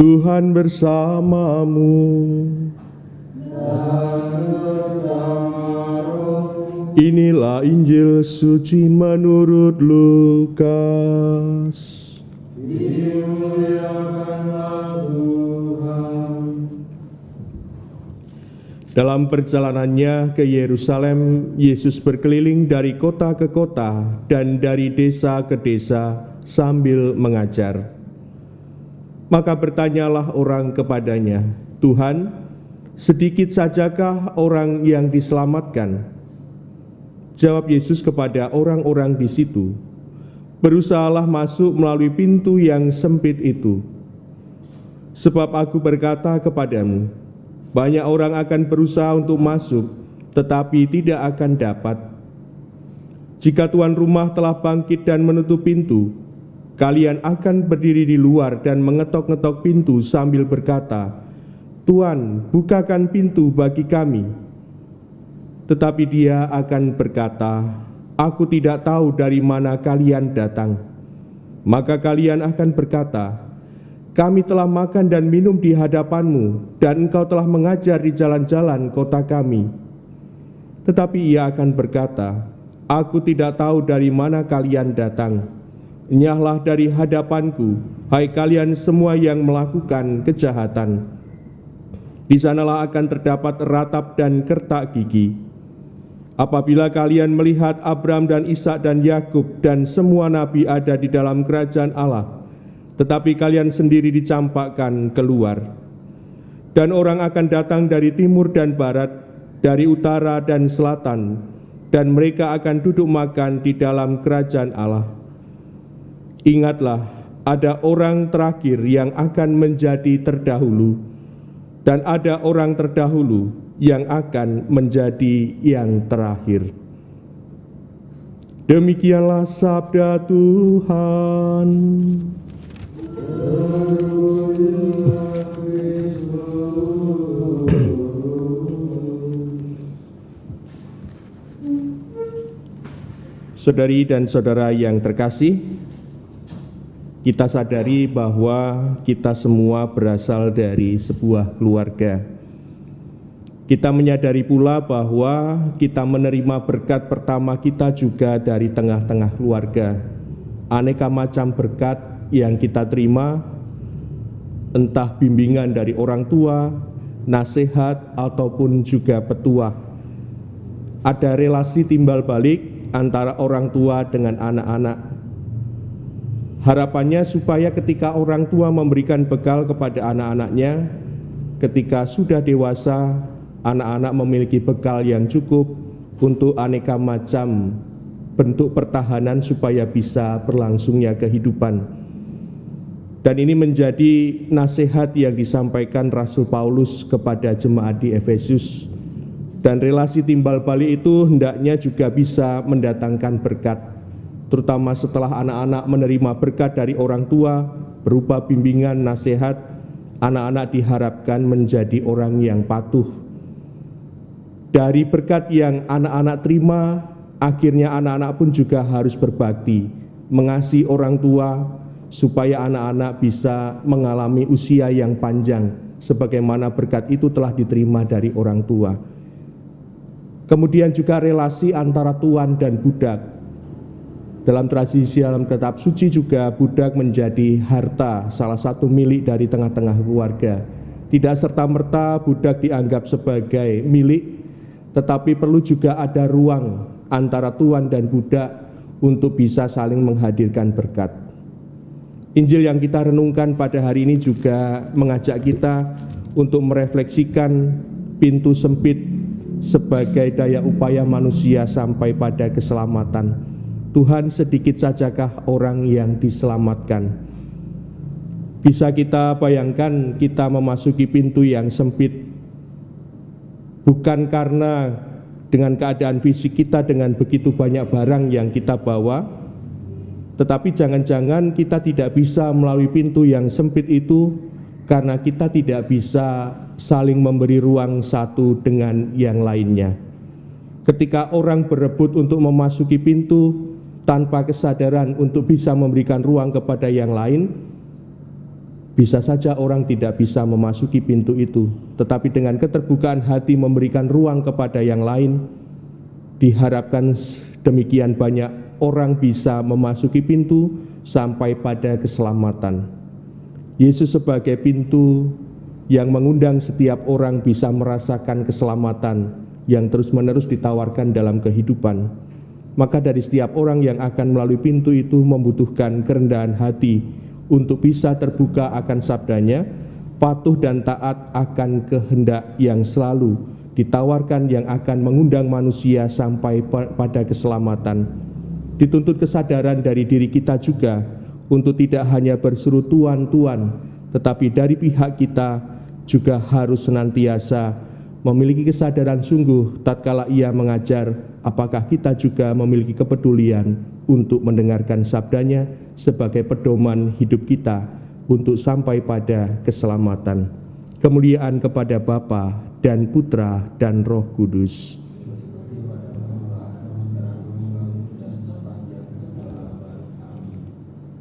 Tuhan bersamamu. Inilah Injil suci menurut Lukas. Dimuliakanlah Tuhan. Dalam perjalanannya ke Yerusalem, Yesus berkeliling dari kota ke kota dan dari desa ke desa sambil mengajar. Maka bertanyalah orang kepadanya, "Tuhan, sedikit sajakah orang yang diselamatkan?" Jawab Yesus kepada orang-orang di situ, "Berusahalah masuk melalui pintu yang sempit itu. Sebab aku berkata kepadamu, banyak orang akan berusaha untuk masuk, tetapi tidak akan dapat. Jika tuan rumah telah bangkit dan menutup pintu, kalian akan berdiri di luar dan mengetok-ngetok pintu sambil berkata, 'Tuan, bukakan pintu bagi kami.' Tetapi dia akan berkata, 'Aku tidak tahu dari mana kalian datang.' Maka kalian akan berkata, 'Kami telah makan dan minum di hadapanmu, dan engkau telah mengajar di jalan-jalan kota kami.' Tetapi ia akan berkata, 'Aku tidak tahu dari mana kalian datang. Enyahlah dari hadapanku, hai kalian semua yang melakukan kejahatan.' Di sanalah akan terdapat ratap dan kertak gigi. Apabila kalian melihat Abraham dan Ishak dan Yakub dan semua nabi ada di dalam kerajaan Allah, tetapi kalian sendiri dicampakkan keluar. Dan orang akan datang dari timur dan barat, dari utara dan selatan, dan mereka akan duduk makan di dalam kerajaan Allah. Ingatlah, ada orang terakhir yang akan menjadi terdahulu, dan ada orang terdahulu yang akan menjadi yang terakhir." Demikianlah sabda Tuhan. Saudari dan saudara yang terkasih, kita sadari bahwa kita semua berasal dari sebuah keluarga. Kita menyadari pula bahwa kita menerima berkat pertama kita juga dari tengah-tengah keluarga. Aneka macam berkat yang kita terima, entah bimbingan dari orang tua, nasihat, ataupun juga petuah. Ada relasi timbal balik antara orang tua dengan anak-anak. Harapannya supaya ketika orang tua memberikan bekal kepada anak-anaknya, ketika sudah dewasa, anak-anak memiliki bekal yang cukup untuk aneka macam bentuk pertahanan supaya bisa berlangsungnya kehidupan. Dan ini menjadi nasihat yang disampaikan Rasul Paulus kepada jemaat di Efesus. Dan relasi timbal balik itu hendaknya juga bisa mendatangkan berkat, terutama setelah anak-anak menerima berkat dari orang tua berupa bimbingan, nasihat. Anak-anak diharapkan menjadi orang yang patuh. Dari berkat yang anak-anak terima, akhirnya anak-anak pun juga harus berbakti, mengasihi orang tua, supaya anak-anak bisa mengalami usia yang panjang, sebagaimana berkat itu telah diterima dari orang tua. Kemudian juga relasi antara tuan dan budak. Dalam tradisi dalam kitab suci juga budak menjadi harta, salah satu milik dari tengah-tengah keluarga. Tidak serta-merta budak dianggap sebagai milik, tetapi perlu juga ada ruang antara tuan dan budak untuk bisa saling menghadirkan berkat. Injil yang kita renungkan pada hari ini juga mengajak kita untuk merefleksikan pintu sempit sebagai daya upaya manusia sampai pada keselamatan. Tuhan, sedikit sajakah orang yang diselamatkan? Bisa kita bayangkan kita memasuki pintu yang sempit, bukan karena dengan keadaan fisik kita dengan begitu banyak barang yang kita bawa, tetapi jangan-jangan kita tidak bisa melalui pintu yang sempit itu karena kita tidak bisa saling memberi ruang satu dengan yang lainnya. Ketika orang berebut untuk memasuki pintu tanpa kesadaran untuk bisa memberikan ruang kepada yang lain, Bisa saja orang tidak bisa memasuki pintu itu, tetapi dengan keterbukaan hati memberikan ruang kepada yang lain, diharapkan demikian banyak orang bisa memasuki pintu sampai pada keselamatan. Yesus sebagai pintu yang mengundang setiap orang bisa merasakan keselamatan yang terus-menerus ditawarkan dalam kehidupan. Maka dari setiap orang yang akan melalui pintu itu membutuhkan kerendahan hati untuk bisa terbuka akan sabdanya, patuh dan taat akan kehendak yang selalu ditawarkan yang akan mengundang manusia sampai pada keselamatan. Dituntut kesadaran dari diri kita juga untuk tidak hanya berseru Tuhan, Tuhan, tetapi dari pihak kita juga harus senantiasa memiliki kesadaran sungguh tatkala ia mengajar, apakah kita juga memiliki kepedulian untuk mendengarkan sabdanya sebagai pedoman hidup kita untuk sampai pada keselamatan. Kemuliaan kepada Bapa dan Putra dan Roh Kudus.